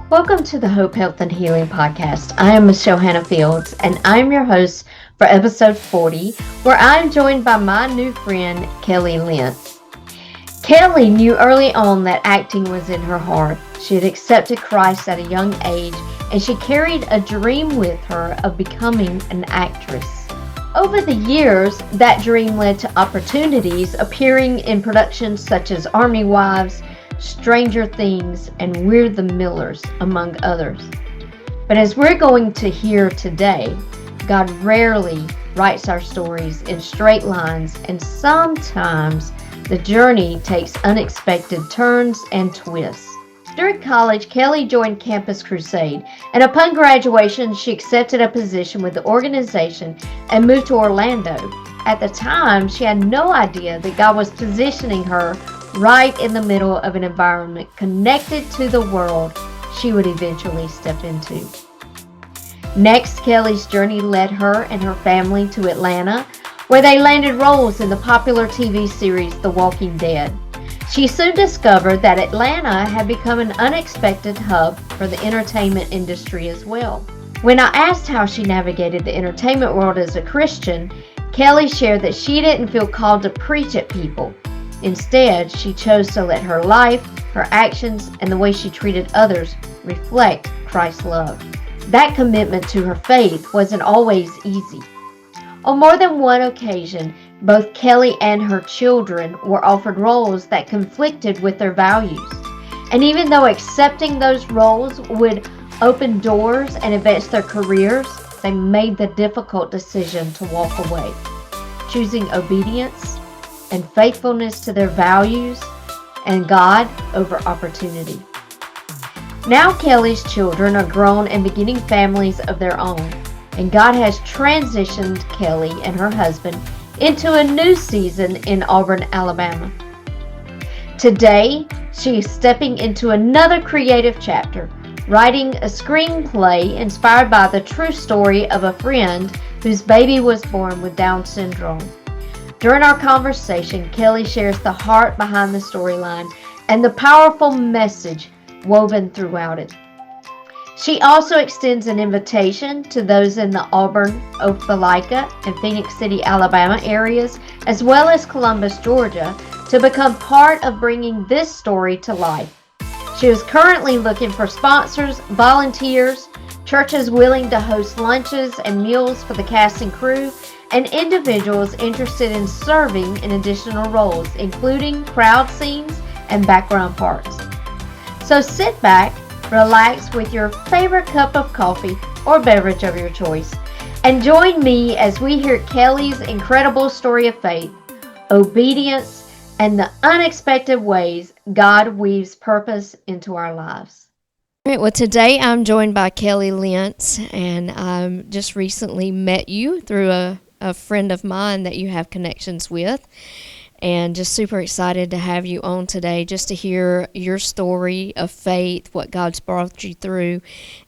Welcome to the Hope, Health, and Healing podcast. I am Michelle Hannah Fields, and I'm your host for episode 40, where I'm joined by my new friend, Kelly Lintz. Kelly knew early on that acting was in her heart. She had accepted Christ at a young age, and she carried a dream with her of becoming an actress. Over the years, that dream led to opportunities appearing in productions such as Army Wives, Stranger Things, and We're the Millers, among others. But as we're going to hear today, God rarely writes our stories in straight lines, and sometimes the journey takes unexpected turns and twists. During college, Kelly joined Campus Crusade, and upon graduation, she accepted a position with the organization and moved to Orlando. At the time, she had no idea that God was positioning her right in the middle of an environment connected to the world she would eventually step into. Next, Kelly's journey led her and her family to Atlanta, where they landed roles in the popular TV series The Walking Dead. She soon discovered that Atlanta had become an unexpected hub for the entertainment industry as well. When I asked how she navigated the entertainment world as a Christian, Kelly shared that she didn't feel called to preach at people. Instead, she chose to let her life, her actions, and the way she treated others reflect Christ's love. That commitment to her faith wasn't always easy. On more than one occasion, both Kelly and her children were offered roles that conflicted with their values. And even though accepting those roles would open doors and advance their careers, they made the difficult decision to walk away, choosing obedience and faithfulness to their values and God over opportunity. Now Kelly's children are grown and beginning families of their own, and God has transitioned Kelly and her husband into a new season in Auburn, Alabama. Today, she is stepping into another creative chapter, writing a screenplay inspired by the true story of a friend whose baby was born with Down syndrome. During our conversation, Kelly shares the heart behind the storyline and the powerful message woven throughout it. She also extends an invitation to those in the Auburn, Opelika, and Phoenix City, Alabama areas, as well as Columbus, Georgia, to become part of bringing this story to life. She is currently looking for sponsors, volunteers, churches willing to host lunches and meals for the cast and crew, and individuals interested in serving in additional roles, including crowd scenes and background parts. So sit back, relax with your favorite cup of coffee or beverage of your choice, and join me as we hear Kelly's incredible story of faith, obedience, and the unexpected ways God weaves purpose into our lives. All right, well, today I'm joined by Kelly Lintz, and I just recently met you through a friend of mine that you have connections with, and just super excited to have you on today just to hear your story of faith, what God's brought you through,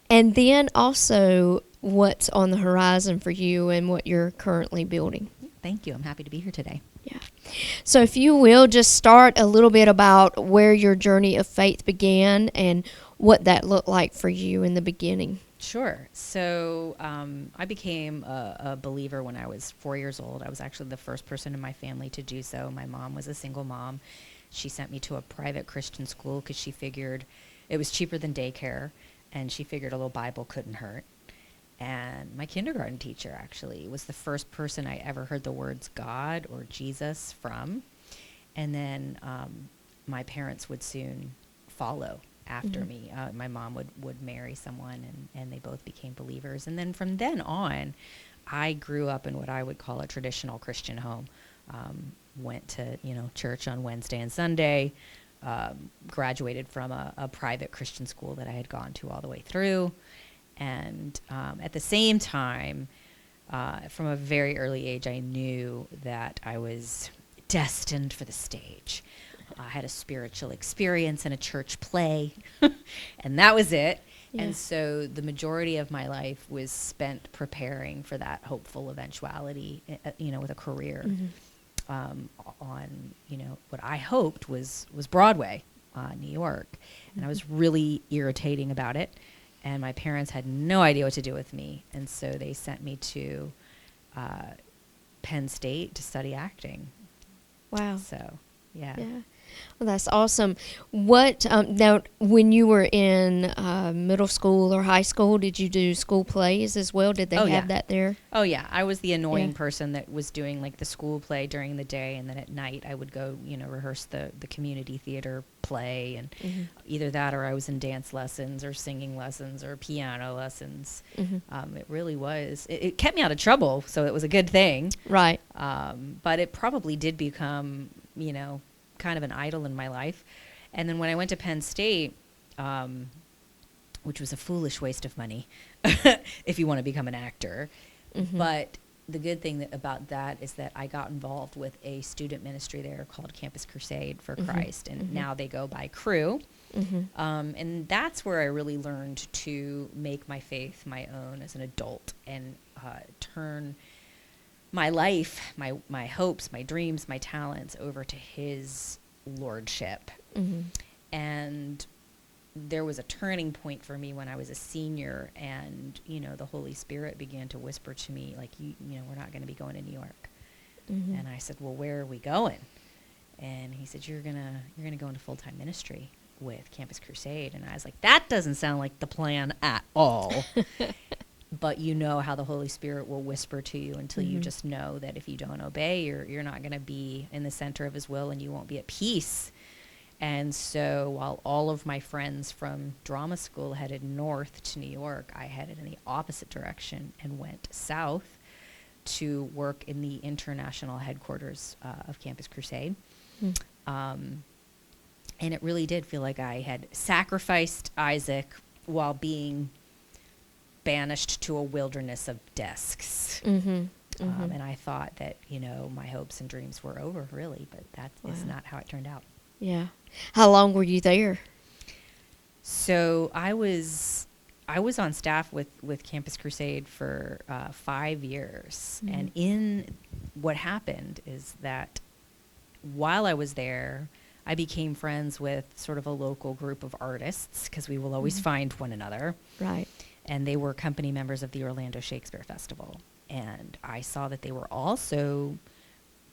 and then also what's on the horizon for you and what you're currently building. Thank you. I'm happy to be here today. Yeah. So if you will, just start a little bit about where your journey of faith began and what that looked like for you in the beginning. Sure. So I became a believer when I was 4 years old. I was actually the first person in my family to do so. My mom was a single mom. She sent me to a private Christian school because she figured it was cheaper than daycare, and she figured a little Bible couldn't hurt. And my kindergarten teacher actually was the first person I ever heard the words God or Jesus from. And then my parents would soon follow after me. My mom would marry someone, and they both became believers. And then from then on, I grew up in what I would call a traditional Christian home. Went to church on Wednesday and Sunday, graduated from a private Christian school that I had gone to all the way through. And at the same time, from a very early age, I knew that I was destined for the stage. I had a spiritual experience in a church play, and that was it. Yeah. And so the majority of my life was spent preparing for that hopeful eventuality, with a career on, what I hoped was Broadway. New York. And I was really irritating about it. And my parents had no idea what to do with me. And so they sent me to Penn State to study acting. Wow. So, yeah. Yeah. Well, that's awesome. What now? When you were in middle school or high school, did you do school plays as well? Did they have that there? Oh yeah, I was the annoying person that was doing like the school play during the day, and then at night I would go, rehearse the community theater play, and either that or I was in dance lessons or singing lessons or piano lessons. It really was. It kept me out of trouble, so it was a good thing. Right. But it probably did become, kind of an idol in my life. And then when I went to Penn State, which was a foolish waste of money if you want to become an actor. But the good thing about that is that I got involved with a student ministry there called Campus Crusade for Christ. And now they go by Cru. And that's where I really learned to make my faith my own as an adult and turn my life, my hopes, my dreams, my talents over to his lordship. And there was a turning point for me when I was a senior, and the Holy Spirit began to whisper to me, like, we're not going to be going to New York. And I said, well, where are we going? And he said, you're gonna go into full-time ministry with Campus Crusade. And I was like, that doesn't sound like the plan at all. But how the Holy Spirit will whisper to you until you just know that if you don't obey, you're not going to be in the center of his will, and you won't be at peace. And so while all of my friends from drama school headed north to New York, I headed in the opposite direction and went south to work in the international headquarters of Campus Crusade. And it really did feel like I had sacrificed Isaac while being banished to a wilderness of desks. And I thought that, my hopes and dreams were over, really, but that is not how it turned out. Yeah. How long were you there? So I was on staff with Campus Crusade for 5 years. And what happened is that while I was there, I became friends with sort of a local group of artists, because we will always find one another. Right. And they were company members of the Orlando Shakespeare Festival. And I saw that they were also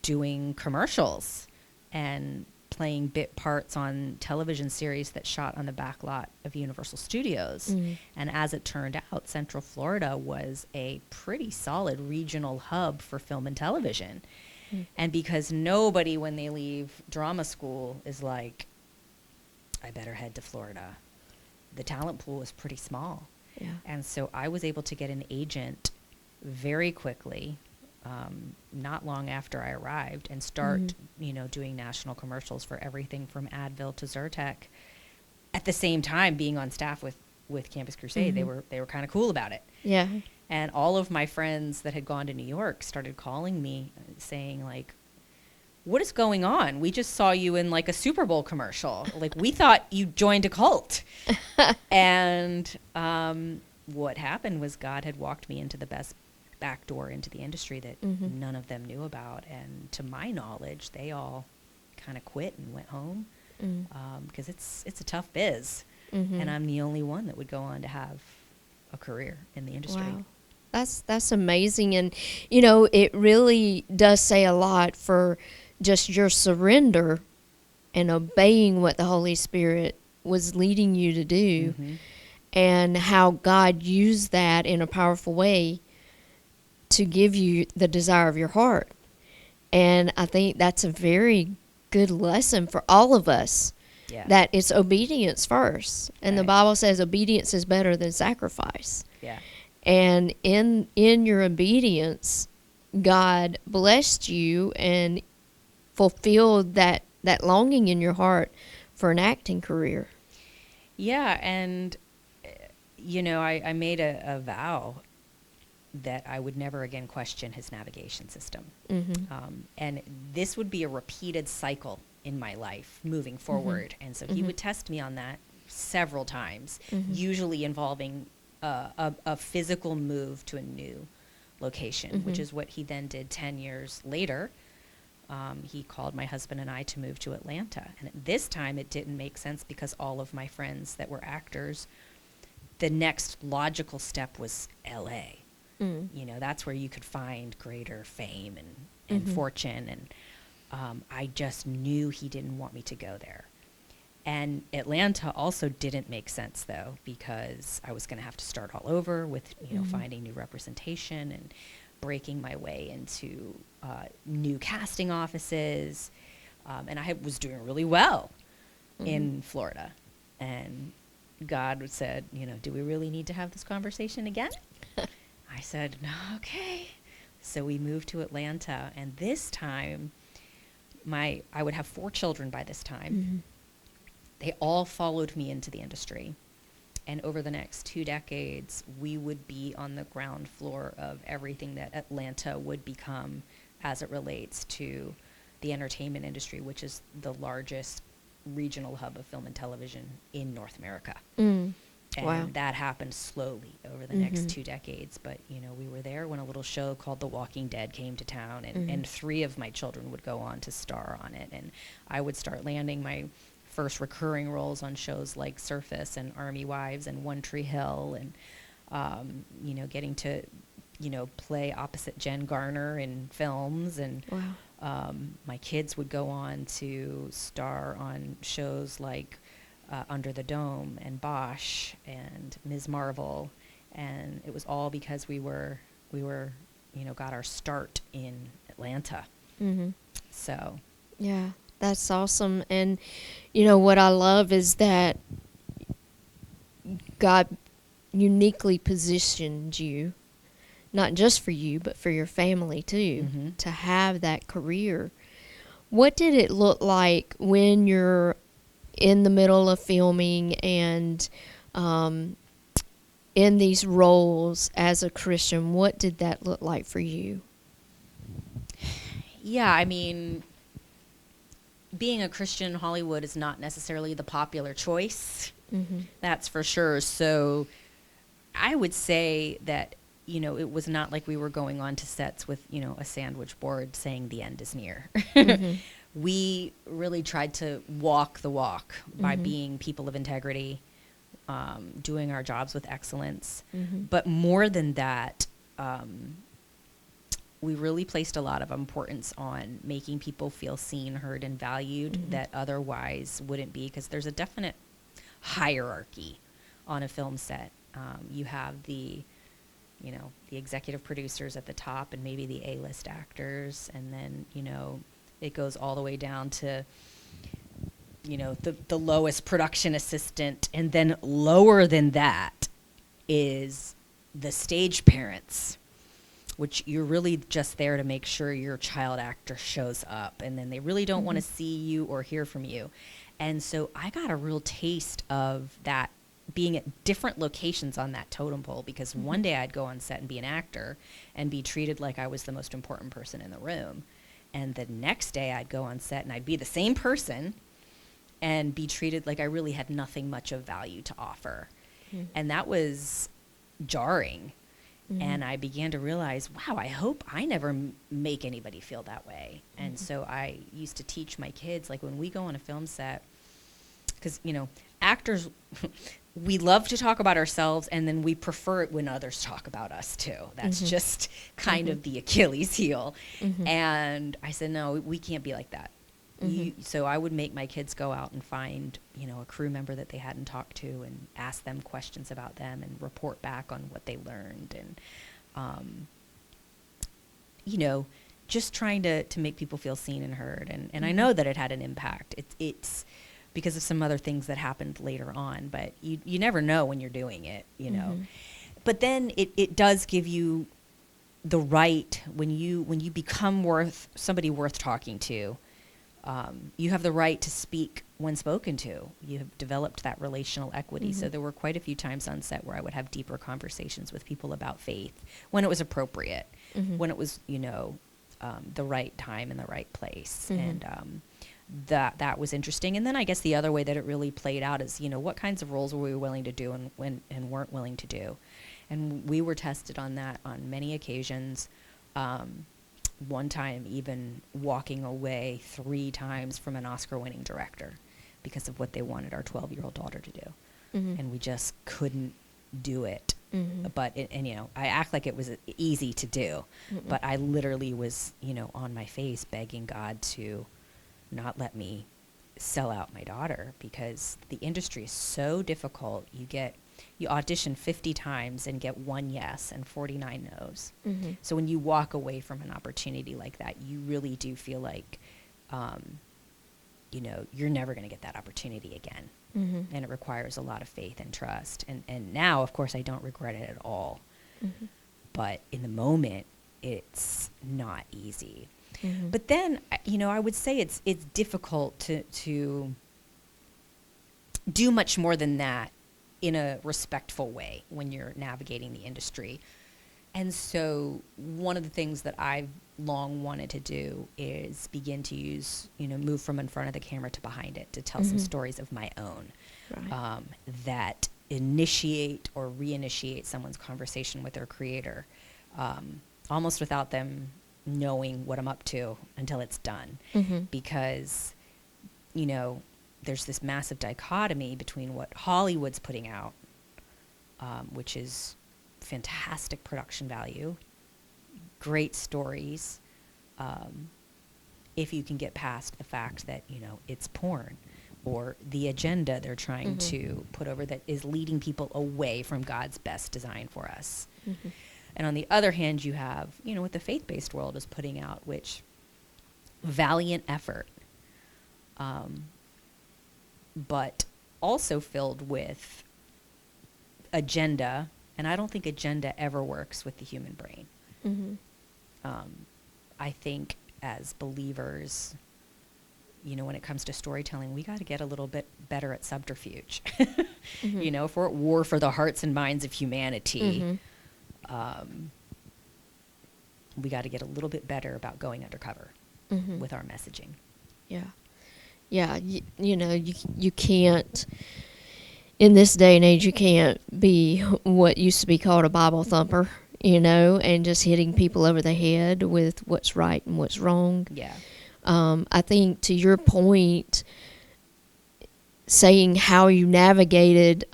doing commercials and playing bit parts on television series that shot on the back lot of Universal Studios. And as it turned out, Central Florida was a pretty solid regional hub for film and television. And because nobody, when they leave drama school, is like, I better head to Florida, the talent pool is pretty small. Yeah. And so I was able to get an agent very quickly, not long after I arrived, and start, doing national commercials for everything from Advil to Zyrtec. At the same time, being on staff with Campus Crusade, they were kind of cool about it. Yeah. And all of my friends that had gone to New York started calling me saying, like, what is going on? We just saw you in like a Super Bowl commercial. Like, we thought you joined a cult. And what happened was God had walked me into the best back door into the industry that none of them knew about. And to my knowledge, they all kind of quit and went home because it's a tough biz. And I'm the only one that would go on to have a career in the industry. Wow. That's amazing. And, it really does say a lot for just your surrender and obeying what the Holy Spirit was leading you to do, and how God used that in a powerful way to give you the desire of your heart. And I think that's a very good lesson for all of us, that it's obedience first. And the Bible says obedience is better than sacrifice. Yeah. And in your obedience, God blessed you and fulfilled that longing in your heart for an acting career. Yeah, and, I made a vow that I would never again question his navigation system. And this would be a repeated cycle in my life moving forward. And so he would test me on that several times, usually involving a physical move to a new location, which is what he then did 10 years later he called my husband and I to move to Atlanta. And at this time, it didn't make sense because all of my friends that were actors, the next logical step was LA. You know, that's where you could find greater fame and fortune. And I just knew he didn't want me to go there. And Atlanta also didn't make sense, though, because I was going to have to start all over with, you know, finding new representation and breaking my way into new casting offices. And I was doing really well in Florida. And God said, you know, do we really need to have this conversation again? I said, no, okay. So we moved to Atlanta. And this time, I would have 4 children by this time. They all followed me into the industry. And over the next 2 decades, we would be on the ground floor of everything that Atlanta would become as it relates to the entertainment industry, which is the largest regional hub of film and television in North America. And that happened slowly over the next 2 decades. But, you know, we were there when a little show called The Walking Dead came to town, and 3 of my children would go on to star on it. And I would start landing my first recurring roles on shows like Surface and Army Wives and One Tree Hill, and you know, getting to, you know, play opposite Jen Garner in films. And my kids would go on to star on shows like Under the Dome and Bosch and Ms. Marvel, and it was all because we were you know, got our start in Atlanta. So yeah, that's awesome. And you know what I love is that God uniquely positioned you, not just for you, but for your family too, to have that career. What did it look like when you're in the middle of filming and in these roles as a Christian? What did that look like for you? Yeah, I mean, being a Christian in Hollywood is not necessarily the popular choice. That's for sure. So I would say that, you know, it was not like we were going on to sets with, you know, a sandwich board saying the end is near. We really tried to walk the walk by being people of integrity, doing our jobs with excellence. But more than that, we really placed a lot of importance on making people feel seen, heard, and valued that otherwise wouldn't be, because there's a definite hierarchy on a film set. You have the, you know, the executive producers at the top and maybe the A-list actors, and then, you know, it goes all the way down to, you know, the lowest production assistant, and then lower than that is the stage parents, which you're really just there to make sure your child actor shows up, and then they really don't want to see you or hear from you. And so I got a real taste of that being at different locations on that totem pole, because one day I'd go on set and be an actor and be treated like I was the most important person in the room. And the next day I'd go on set and I'd be the same person and be treated like I really had nothing much of value to offer. And that was jarring. And I began to realize, wow, I hope I never make anybody feel that way. And so I used to teach my kids, like, when we go on a film set, because, you know, actors, we love to talk about ourselves, and then we prefer it when others talk about us too. That's just kind of the Achilles heel. And I said, no, we can't be like that. So I would make my kids go out and find, you know, a crew member that they hadn't talked to and ask them questions about them and report back on what they learned. And, you know, just trying to make people feel seen and heard. And I know that it had an impact. It's because of some other things that happened later on, but you never know when you're doing it, you know. But then it does give you the right, when you become somebody worth talking to, you have the right to speak when spoken to. You have developed that relational equity. So there were quite a few times on set where I would have deeper conversations with people about faith when it was appropriate, when it was, you know, the right time and the right place. And that was interesting. And then I guess the other way that it really played out is, you know, what kinds of roles were we willing to do and weren't willing to do. And we were tested on that on many occasions. one time even walking away 3 times from an Oscar-winning director because of what they wanted our 12-year-old daughter to do. And we just couldn't do it. But I act like it was easy to do, but I literally was, on my face begging God to not let me sell out my daughter, because the industry is so difficult. You audition 50 times and get 1 yes and 49 no's. So when you walk away from an opportunity like that, you really do feel like, you're never going to get that opportunity again. And it requires a lot of faith and trust. And now, of course, I don't regret it at all. But in the moment, it's not easy. But then, I would say it's difficult to do much more than that in a respectful way when you're navigating the industry. And so one of the things that I've long wanted to do is begin to use, move from in front of the camera to behind it, to tell some stories of my own, Right. that initiate or reinitiate someone's conversation with their creator, almost without them knowing what I'm up to until it's done. Because, there's this massive dichotomy between what Hollywood's putting out, which is fantastic production value, great stories, if you can get past the fact that, it's porn, or the agenda they're trying to put over that is leading people away from God's best design for us. And on the other hand, you have, what the faith-based world is putting out, which valiant effort, but also filled with agenda. And I don't think agenda ever works with the human brain. I think as believers, when it comes to storytelling, we got to get a little bit better at subterfuge. If we're at war for the hearts and minds of humanity, we got to get a little bit better about going undercover with our messaging. Yeah. You can't, in this day and age, you can't be what used to be called a Bible thumper, and just hitting people over the head with what's right and what's wrong. Yeah. I think, to your point, saying how you navigated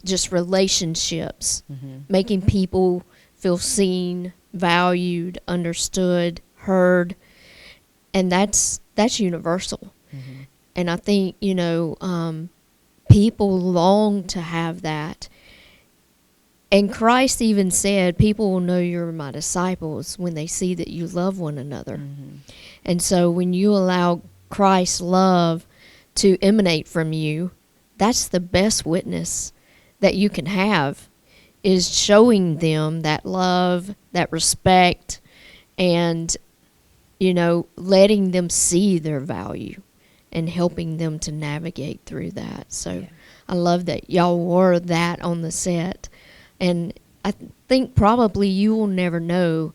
just relationships, making people feel seen, valued, understood, heard, and that's universal. And I think, people long to have that. And Christ even said, people will know you're my disciples when they see that you love one another. And so when you allow Christ's love to emanate from you, that's the best witness that you can have, is showing them that love, that respect, and, letting them see their value and helping them to navigate through that. So I love that y'all were that on the set. And I think probably you will never know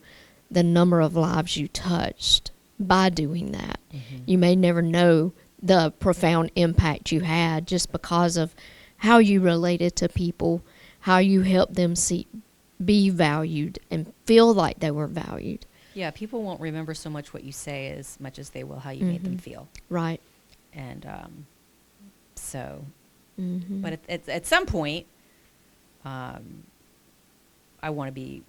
the number of lives you touched by doing that. You may never know the profound impact you had just because of how you related to people, how you helped them be valued and feel like they were valued. Yeah, people won't remember so much what you say as much as they will how you made them feel. Right. And but at some point, I want to be,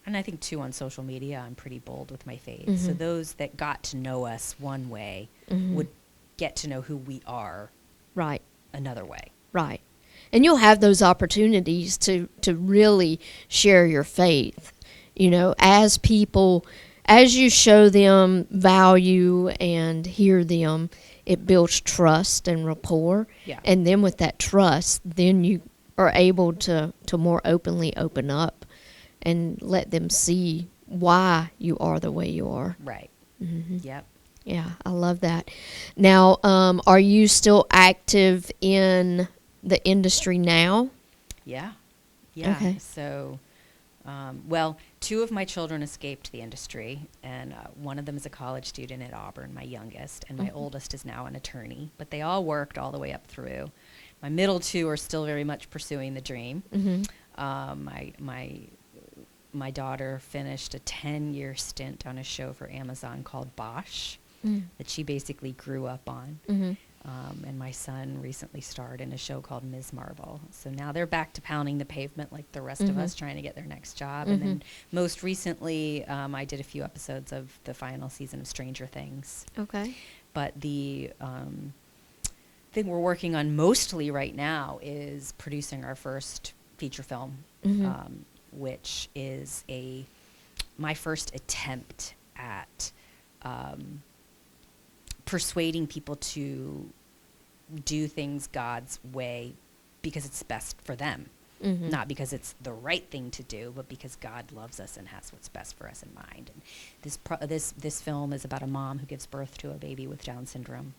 and I think too on social media, I'm pretty bold with my faith. So those that got to know us one way would get to know who we are right another way. Right. And you'll have those opportunities to really share your faith, as people, as you show them value and hear them, it builds trust and rapport. Yeah. And then with that trust, then you are able to more openly open up and let them see why you are the way you are. Right. Yep. Yeah, I love that. Now, are you still active in the industry now? Yeah. Okay. So, well, 2 of my children escaped the industry, and one of them is a college student at Auburn, my youngest, and my oldest is now an attorney. But they all worked all the way up through. My middle 2 are still very much pursuing the dream. My my daughter finished a 10-year stint on a show for Amazon called Bosch that she basically grew up on. And my son recently starred in a show called Ms. Marvel. So now they're back to pounding the pavement like the rest of us, trying to get their next job. And then most recently, I did a few episodes of the final season of Stranger Things. Okay. But the thing we're working on mostly right now is producing our first feature film, which is my first attempt at persuading people to do things God's way because it's best for them. Not because it's the right thing to do, but because God loves us and has what's best for us in mind. And this film is about a mom who gives birth to a baby with Down syndrome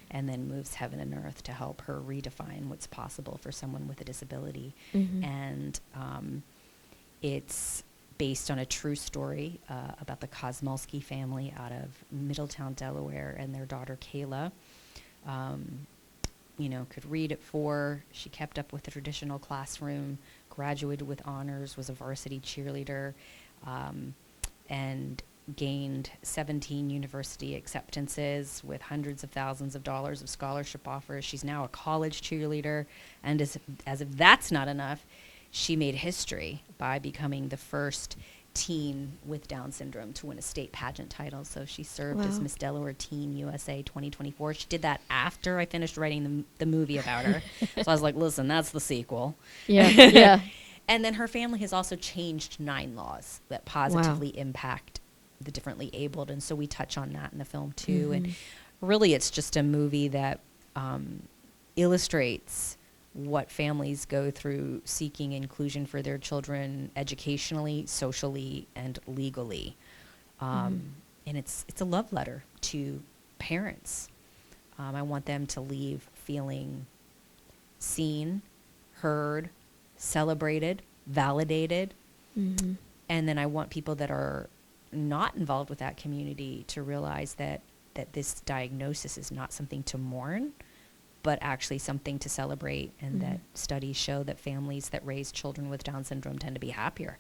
and then moves heaven and earth to help her redefine what's possible for someone with a disability. And it's based on a true story about the Kosmolsky family out of Middletown, Delaware, and their daughter Kayla. Could read at 4. She kept up with the traditional classroom, graduated with honors, was a varsity cheerleader, and gained 17 university acceptances with hundreds of thousands of dollars of scholarship offers. She's now a college cheerleader, and as if that's not enough, she made history by becoming the first teen with Down syndrome to win a state pageant title. So she served as Miss Delaware Teen USA 2024. She did that after I finished writing the movie about her. So I was like, listen, that's the sequel. Yeah. And then her family has also changed 9 laws that positively impact the differently abled. And so we touch on that in the film too. And really it's just a movie that illustrates what families go through seeking inclusion for their children educationally, socially, and legally. And it's a love letter to parents. I want them to leave feeling seen, heard, celebrated, validated. And then I want people that are not involved with that community to realize that this diagnosis is not something to mourn, but actually something to celebrate, and that studies show that families that raise children with Down syndrome tend to be happier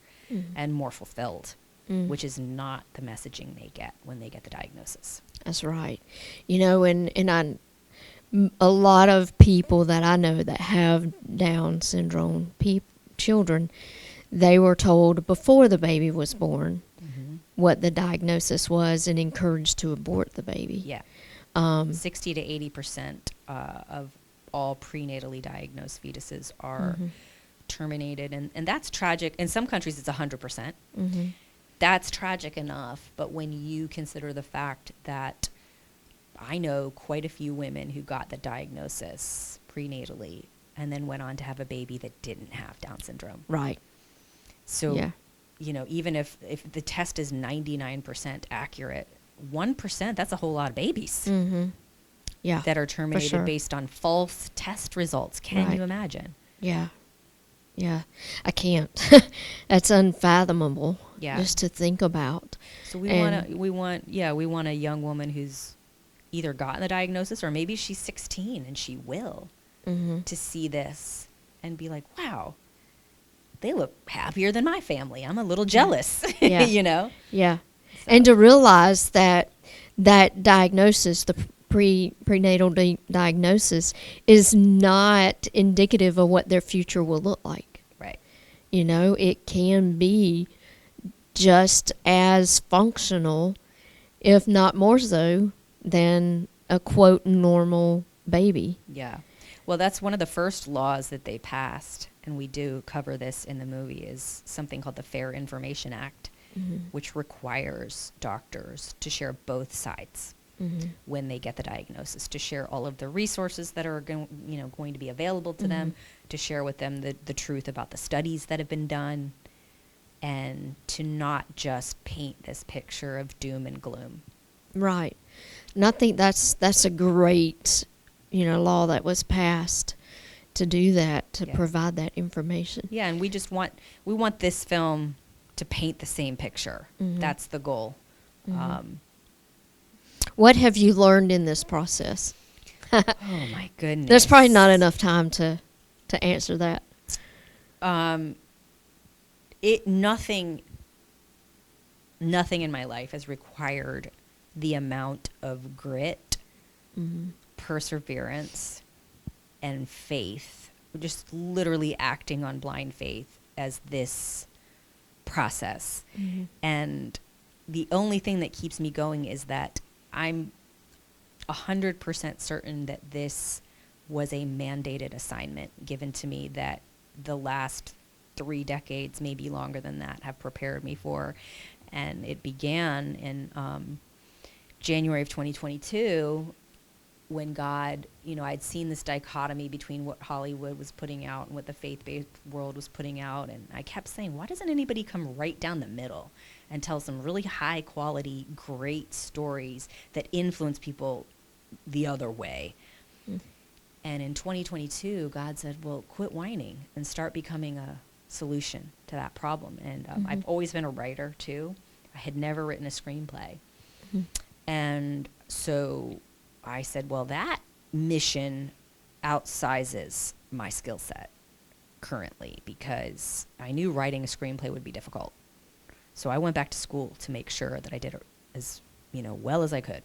and more fulfilled, which is not the messaging they get when they get the diagnosis. That's right. A lot of people that I know that have Down syndrome children, they were told before the baby was born what the diagnosis was and encouraged to abort the baby. Yeah. 60 to 80% of all prenatally diagnosed fetuses are terminated, and that's tragic. In some countries, it's 100%. That's tragic enough, but when you consider the fact that I know quite a few women who got the diagnosis prenatally and then went on to have a baby that didn't have Down syndrome. Right. So, even if the test is 99% accurate, 1%, that's a whole lot of babies that are terminated based on false test results. Can you imagine? Yeah. I can't. That's unfathomable. Yeah. Just to think about. So we want a young woman who's either gotten the diagnosis or maybe she's 16 and she will to see this and be like, wow, they look happier than my family. I'm a little jealous. Yeah. Yeah. So. And to realize that diagnosis, the prenatal diagnosis, is not indicative of what their future will look like. Right. It can be just as functional, if not more so, than a, quote, normal baby. Yeah. Well, that's one of the first laws that they passed, and we do cover this in the movie, is something called the Fair Information Act, which requires doctors to share both sides when they get the diagnosis, to share all of the resources that are going to be available to them, to share with them the truth about the studies that have been done, and to not just paint this picture of doom and gloom. Right. And I think that's a great, law that was passed to do that, to provide that information. Yeah, and we want this film to paint the same picture. That's the goal. What have you learned in this process? Oh my goodness. There's probably not enough time to answer that. Nothing nothing in my life has required the amount of grit, perseverance, and faith, just literally acting on blind faith as this process. And the only thing that keeps me going is that I'm 100% certain that this was a mandated assignment given to me that the last 3 decades, maybe longer than that, have prepared me for. And it began in January of 2022 when God, I'd seen this dichotomy between what Hollywood was putting out and what the faith-based world was putting out. And I kept saying, why doesn't anybody come right down the middle and tell some really high quality, great stories that influence people the other way? And in 2022, God said, well, quit whining and start becoming a solution to that problem. And I've always been a writer, too. I had never written a screenplay. And so I said, well, that mission outsizes my skill set currently, because I knew writing a screenplay would be difficult. So I went back to school to make sure that I did it as well as I could.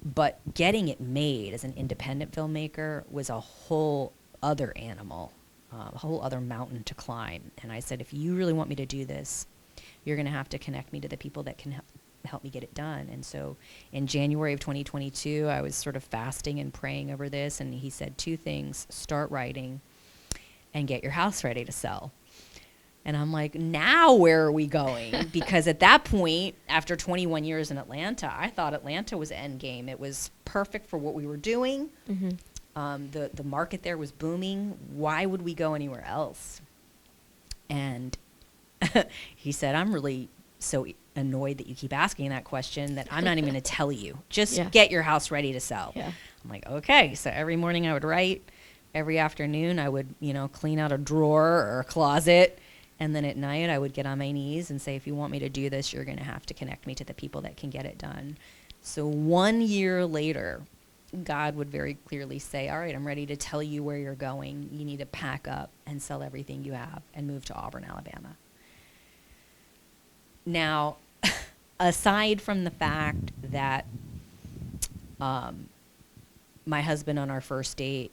But getting it made as an independent filmmaker was a whole other animal, a whole other mountain to climb. And I said, if you really want me to do this, you're going to have to connect me to the people that can help me get it done. And so in January of 2022, I was sort of fasting and praying over this. And he said 2 things: start writing and get your house ready to sell. And I'm like, now where are we going? Because at that point, after 21 years in Atlanta, I thought Atlanta was end game. It was perfect for what we were doing. The market there was booming. Why would we go anywhere else? And he said, I'm really so annoyed that you keep asking that question that I'm not even going to tell you. Just get your house ready to sell. I'm like, okay. So every morning I would write. Every afternoon I would, clean out a drawer or a closet. And then at night, I would get on my knees and say, if you want me to do this, you're going to have to connect me to the people that can get it done. So 1 year later, God would very clearly say, all right, I'm ready to tell you where you're going. You need to pack up and sell everything you have and move to Auburn, Alabama. Now, aside from the fact that my husband on our first date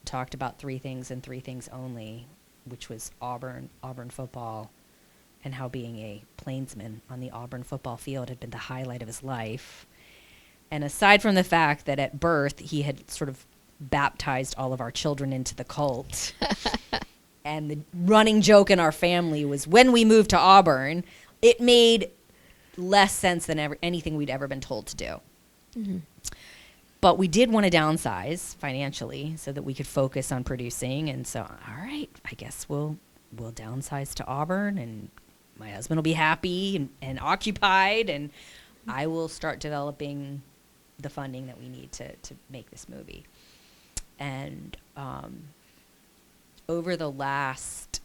talked about 3 things and 3 things only, which was Auburn football, and how being a plainsman on the Auburn football field had been the highlight of his life. And aside from the fact that at birth he had sort of baptized all of our children into the cult, and the running joke in our family was when we moved to Auburn, it made less sense than anything we'd ever been told to do. But we did want to downsize financially so that we could focus on producing. And so, all right, I guess we'll downsize to Auburn, and my husband will be happy and occupied, and I will start developing the funding that we need to make this movie. And over the last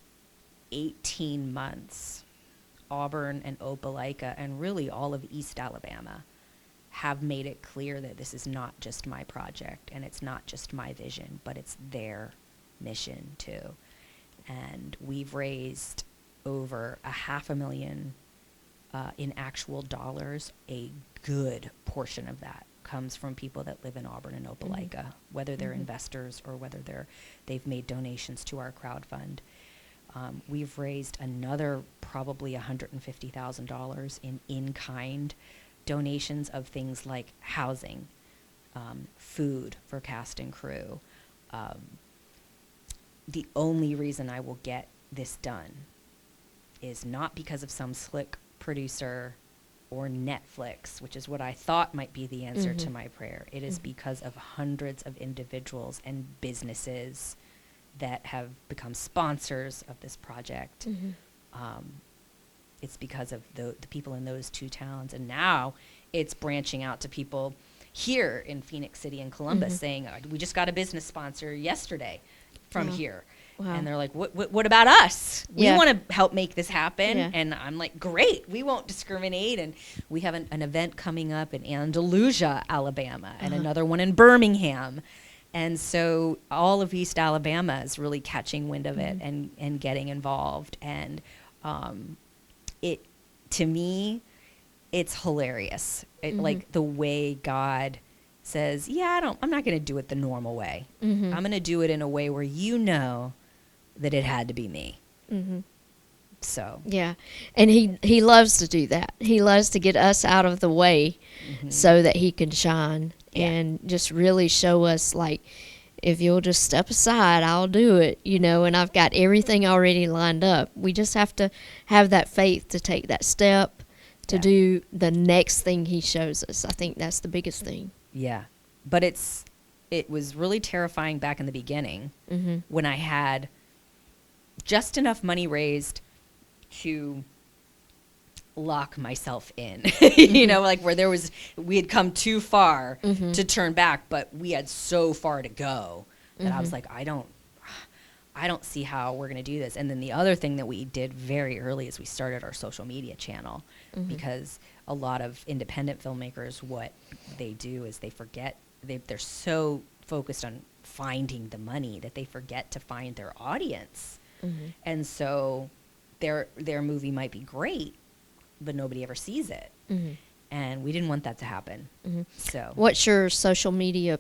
18 months, Auburn and Opelika, and really all of East Alabama, have made it clear that this is not just my project and it's not just my vision, but it's their mission too. And we've raised over $500,000 in actual dollars. A good portion of that comes from people that live in Auburn and Opelika, whether they're investors or whether they've made donations to our crowd fund. We've raised another probably $150,000 in-kind donations of things like housing, food for cast and crew. The only reason I will get this done is not because of some slick producer or Netflix, which is what I thought might be the answer to my prayer. It is because of hundreds of individuals and businesses that have become sponsors of this project. It's because of the people in those 2 towns. And now it's branching out to people here in Phoenix City and Columbus saying, we just got a business sponsor yesterday from here. Wow. And they're like, what about us? We want to help make this happen. And I'm like, great, we won't discriminate. And we have an event coming up in Andalusia, Alabama, and another one in Birmingham. And so all of East Alabama is really catching wind of it and getting involved. And to me, it's hilarious. Like the way God says, I'm not going to do it the normal way. I'm going to do it in a way where you know that it had to be me. So yeah, and he loves to do that. He loves to get us out of the way so that he can shine and just really show us, like, if you'll just step aside, I'll do it, and I've got everything already lined up. We just have to have that faith to take that step to do the next thing he shows us. I think that's the biggest thing. Yeah. But it was really terrifying back in the beginning when I had just enough money raised to lock myself in, like where we had come too far to turn back, but we had so far to go that I was like, I don't see how we're going to do this. And then the other thing that we did very early is we started our social media channel because a lot of independent filmmakers, what they do is they forget, they're so focused on finding the money that they forget to find their audience. And so their movie might be great, but nobody ever sees it. And we didn't want that to happen. So what's your social media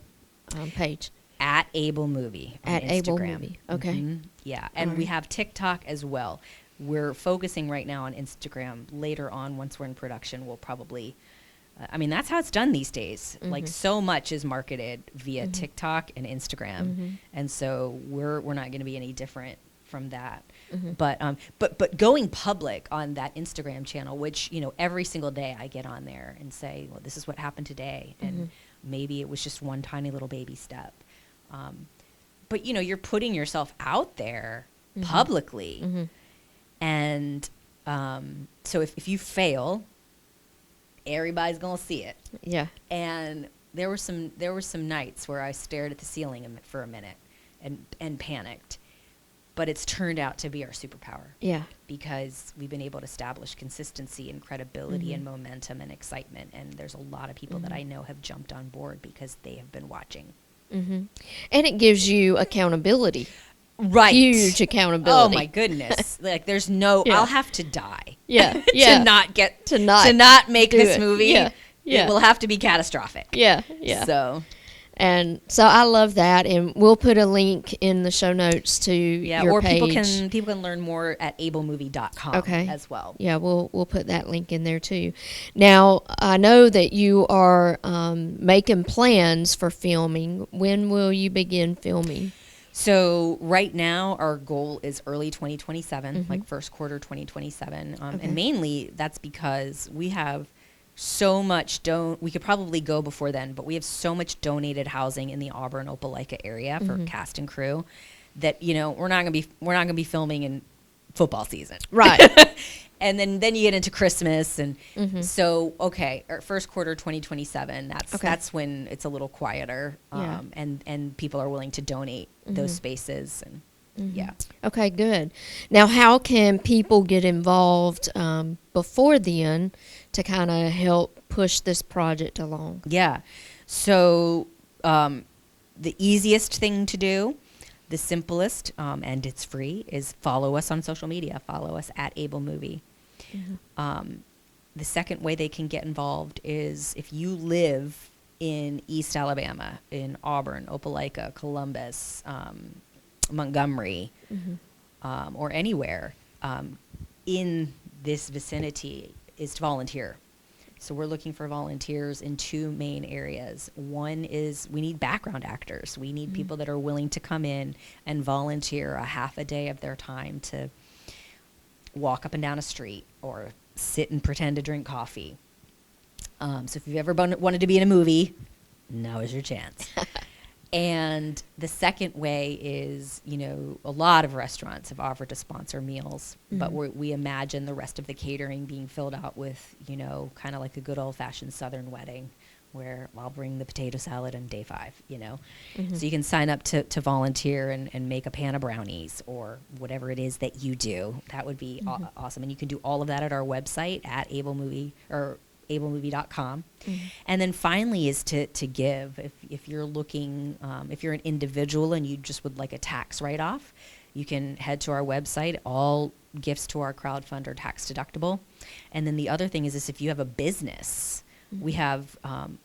page? At Able Movie on Instagram. Able Movie. Okay. Yeah. And All we right. have TikTok as well. We're focusing right now on Instagram. Later on, once we're in production, we'll probably that's how it's done these days. Like, so much is marketed via TikTok and Instagram. And so we're not going to be any different from that. But going public on that Instagram channel, which, every single day I get on there and say, well, this is what happened today. And maybe it was just one tiny little baby step. But, you're putting yourself out there publicly. And so if you fail, everybody's going to see it. Yeah. And there were some nights where I stared at the ceiling for a minute and panicked. But it's turned out to be our superpower. Yeah. Because we've been able to establish consistency and credibility and momentum and excitement. And there's a lot of people that I know have jumped on board because they have been watching. And it gives you accountability. Right. Huge accountability. Oh, my goodness. Like, there's no, I'll have to die. Yeah. to not make this movie. Yeah. It will have to be catastrophic. Yeah. And so I love that, and we'll put a link in the show notes to your page. People can learn more at ablemovie.com as well. Yeah, we'll put that link in there too. Now, I know that you are making plans for filming. When will you begin filming? So right now our goal is early 2027, like first quarter 2027. And mainly that's because we have so much we could probably go before then, but we have so much donated housing in the Auburn Opelika area for cast and crew that we're not gonna be filming in football season, right? And then you get into Christmas, and so our first quarter 2027. That's when it's a little quieter, and people are willing to donate those spaces, and Okay, good. Now, how can people get involved before then to kind of help push this project along? Yeah. So the easiest thing to do, the simplest, and it's free, is follow us on social media. Follow us at Able Movie. The second way they can get involved is if you live in East Alabama, in Auburn, Opelika, Columbus, Montgomery, or anywhere in this vicinity, is to volunteer. So we're looking for volunteers in two main areas. One is we need background actors. We need people that are willing to come in and volunteer a half a day of their time to walk up and down a street or sit and pretend to drink coffee. So if you've ever wanted to be in a movie, now is your chance. And the second way is, a lot of restaurants have offered to sponsor meals, but we imagine the rest of the catering being filled out with, kind of like a good old-fashioned Southern wedding where I'll bring the potato salad on day 5, So you can sign up to volunteer and make a pan of brownies or whatever it is that you do. That would be awesome. And you can do all of that at our website at ablemovie or ablemovie.com. And then finally is to give. If you're looking, if you're an individual and you just would like a tax write-off, you can head to our website. All gifts to our crowdfund are tax deductible. And then the other thing is if you have a business, we have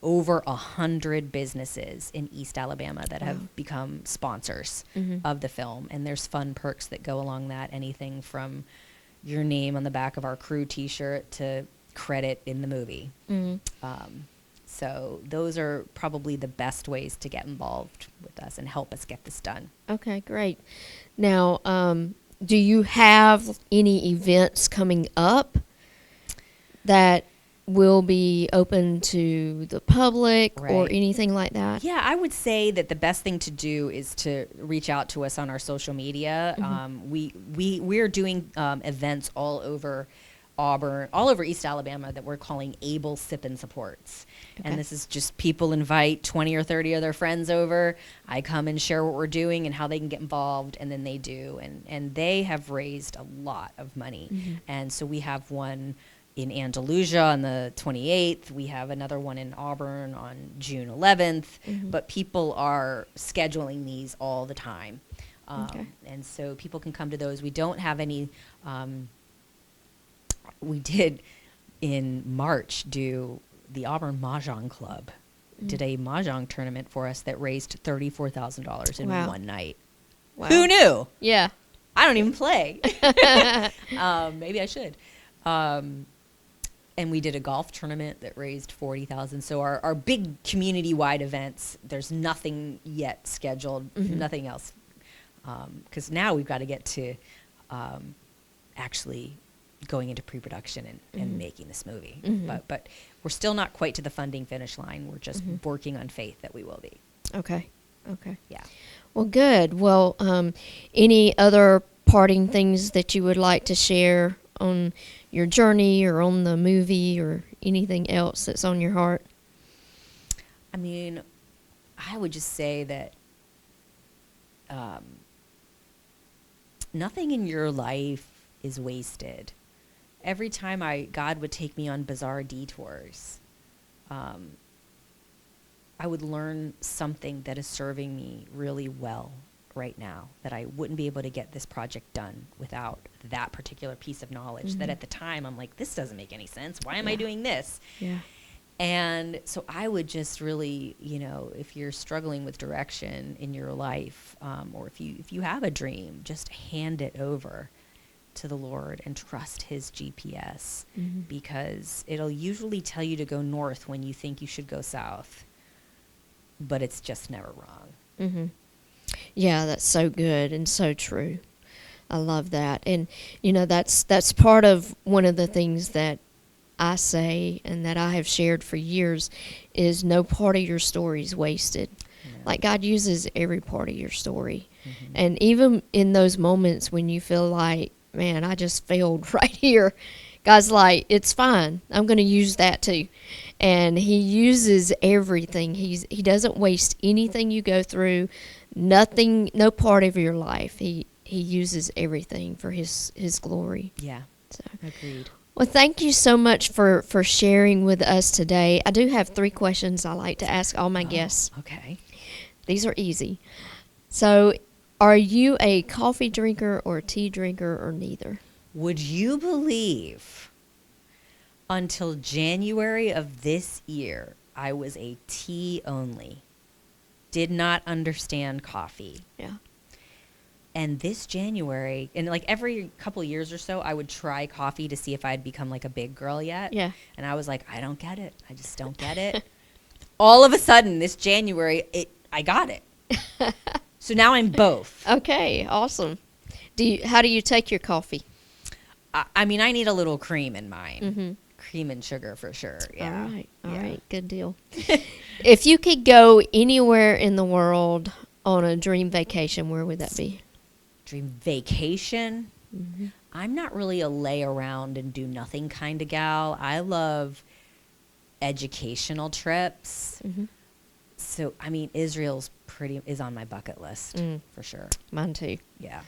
over 100 businesses in East Alabama that have become sponsors of the film. And there's fun perks that go along that, anything from your name on the back of our crew T-shirt to credit in the movie. So those are probably the best ways to get involved with us and help us get this done. Okay, great. Now, do you have any events coming up that will be open to the public or anything like that? Yeah, I would say that the best thing to do is to reach out to us on our social media. We're doing events all over Auburn, all over East Alabama that we're calling Able Sip and Supports. Okay. And this is just people invite 20 or 30 of their friends over. I come and share what we're doing and how they can get involved, and then they do. And they have raised a lot of money. And so we have one in Andalusia on the 28th. We have another one in Auburn on June 11th. But people are scheduling these all the time. And so people can come to those. We don't have any... we did in March do the Auburn Mahjong Club did a Mahjong tournament for us that raised $34,000 in one night. Wow. Who knew? Yeah. I don't even play. Maybe I should. And we did a golf tournament that raised $40,000. So our big community-wide events, there's nothing yet scheduled, nothing else. Because now we've got to get to actually going into pre-production and making this movie. But we're still not quite to the funding finish line. We're just working on faith that we will be. Okay. Yeah. Well, good. Well, any other parting things that you would like to share on your journey or on the movie or anything else that's on your heart? I mean, I would just say that nothing in your life is wasted. Every time God would take me on bizarre detours, I would learn something that is serving me really well right now, that I wouldn't be able to get this project done without that particular piece of knowledge that at the time I'm like, this doesn't make any sense. Why am I doing this? Yeah. And so I would just really, if you're struggling with direction in your life, or if you have a dream, just hand it over to the Lord and trust his GPS, because it'll usually tell you to go north when you think you should go south, but it's just never wrong. Yeah, that's so good and so true. I love that. And that's part of one of the things that I say and that I have shared for years is no part of your story is wasted. Like God uses every part of your story. And even in those moments when you feel like, man, I just failed right here, God's like, it's fine. I'm going to use that too. And he uses everything. He doesn't waste anything you go through, nothing, no part of your life. He uses everything for his glory. Yeah, so agreed. Well, thank you so much for sharing with us today. I do have 3 questions I like to ask all my guests. Okay. These are easy. So, are you a coffee drinker or a tea drinker or neither? Would you believe until January of this year, I was a tea only. Did not understand coffee. Yeah. And this January, and like every couple of years or so, I would try coffee to see if I'd become like a big girl yet. Yeah. And I was like, I don't get it. I just don't get it. All of a sudden, this January, I got it. So now I'm both. Okay, awesome. How do you take your coffee? I mean, I need a little cream in mine. Cream and sugar for sure. Yeah. All right. Good deal. If you could go anywhere in the world on a dream vacation, where would that be? Dream vacation? I'm not really a lay around and do nothing kind of gal. I love educational trips. So, I mean, Israel is on my bucket list for sure. Mine too. Yeah.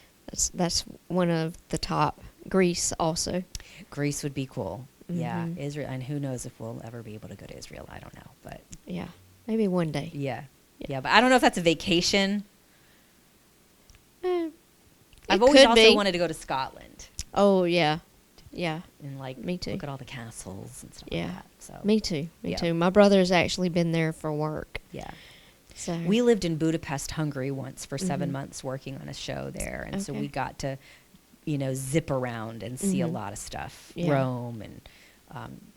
That's one of the top. Greece also. Greece would be cool. Yeah, Israel, and who knows if we'll ever be able to go to Israel. I don't know, but yeah, maybe one day. Yeah, but I don't know if that's a vacation. I've always also wanted to go to Scotland. Oh, yeah. Yeah. And like Me too. look at all the castles and stuff Yeah. like that. So Me too. Me Yeah. too. My brother's actually been there for work. yeah. So We lived in Budapest, Hungary once for 7 months working on a show there. And so Okay. we got to, zip around and see a lot of stuff. Yeah. Rome, and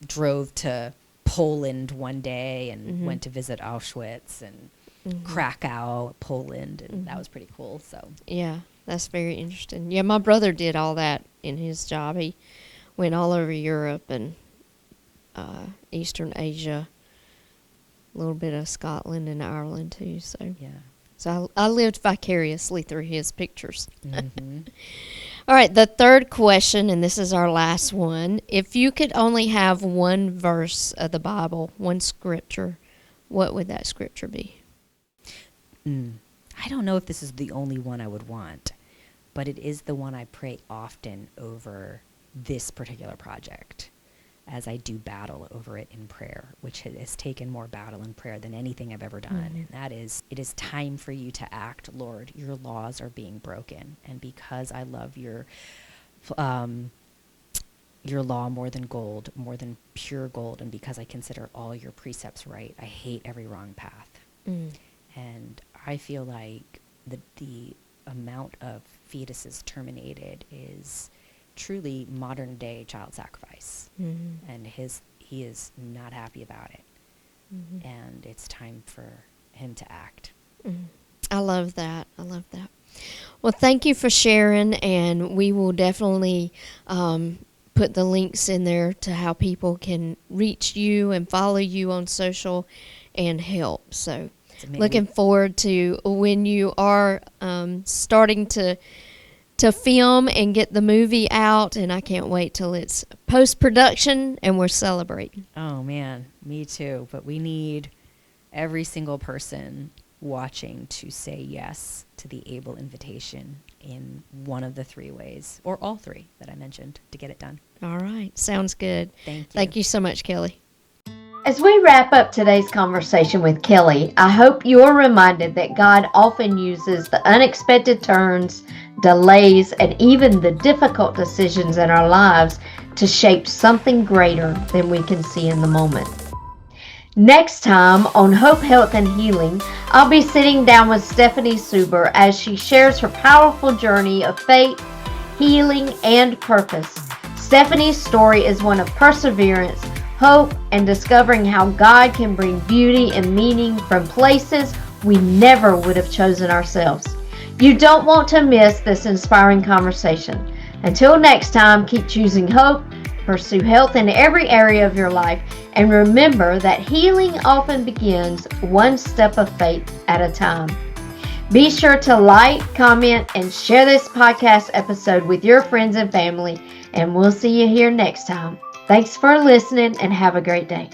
drove to Poland one day and went to visit Auschwitz and Krakow, Poland. And that was pretty cool. So yeah, that's very interesting. Yeah, my brother did all that in his job. He went all over Europe and Eastern Asia, a little bit of Scotland and Ireland too. So I lived vicariously through his pictures. All right, the third question, and this is our last one. If you could only have one verse of the Bible, one scripture, what would that scripture be? I don't know if this is the only one I would want, but it is the one I pray often over this particular project, as I do battle over it in prayer, which has taken more battle in prayer than anything I've ever done. And that is, it is time for you to act, Lord. Your laws are being broken. And because I love your law more than gold, more than pure gold, and because I consider all your precepts right, I hate every wrong path. And I feel like the amount of fetuses terminated is truly modern day child sacrifice. And he is not happy about it. And it's time for him to act. I love that. Well, thank you for sharing, and we will definitely put the links in there to how people can reach you and follow you on social and help. So looking forward to when you are starting to film and get the movie out, and I can't wait till it's post-production and we're celebrating. Oh man, me too. But we need every single person watching to say yes to the Able invitation in one of the 3 ways, or all 3 that I mentioned, to get it done. All right. Sounds good. Thank you. Thank you so much, Kelly. As we wrap up today's conversation with Kelly, I hope you're reminded that God often uses the unexpected turns, delays, and even the difficult decisions in our lives to shape something greater than we can see in the moment. Next time on Hope, Health, and Healing, I'll be sitting down with Stephanie Suber as she shares her powerful journey of faith, healing, and purpose. Stephanie's story is one of perseverance, hope, and discovering how God can bring beauty and meaning from places we never would have chosen ourselves. You don't want to miss this inspiring conversation. Until next time, keep choosing hope, pursue health in every area of your life, and remember that healing often begins one step of faith at a time. Be sure to like, comment, and share this podcast episode with your friends and family, and we'll see you here next time. Thanks for listening and have a great day.